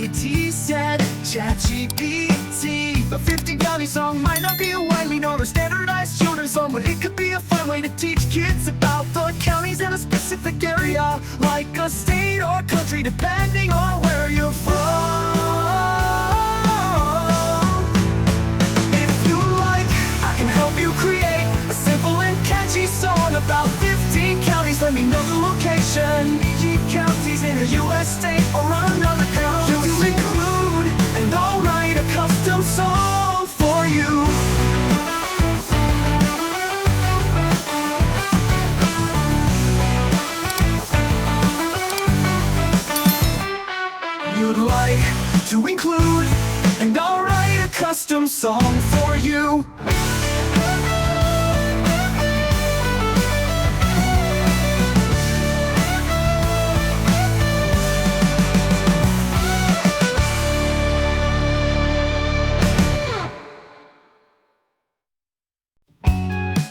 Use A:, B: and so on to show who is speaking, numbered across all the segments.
A: ChatGPT said, ChatGPT, the 50 county song might not be a widely known or standardized children's song, but it could be a fun way to teach kids about the counties in a specific area, like a state or country, depending on where you're from. If you like, I can help you create a simple and catchy song about 15 counties. Let me know the location, e.g. counties in a U.S. state or another county to include, and I'll write a custom song for you. You'd like to include, and I'll write a custom song for you.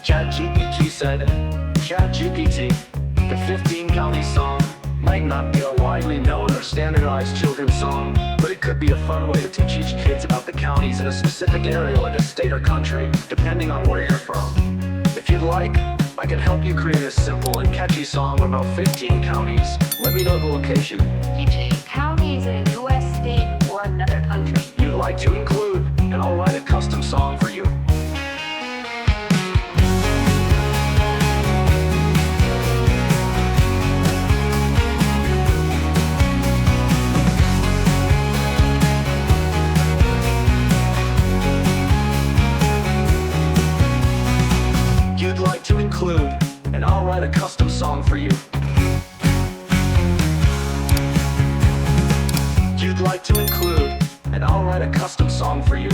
B: ChatGPT said, ChatGPT, the 15 county song might not be a widely known or standardized children's song, but it could be a fun way to teach each kids about the counties in a specific area like a state or country, depending on where you're from. If you'd like, I can help you create a simple and catchy song about 15 counties. Let me know the location
C: e.g. counties in a U.S. state or another country
B: you'd like to include, and I'll write a custom song for you. You'd like to include, and I'll write a custom song for you. You'd like to include, and I'll write a custom song for you.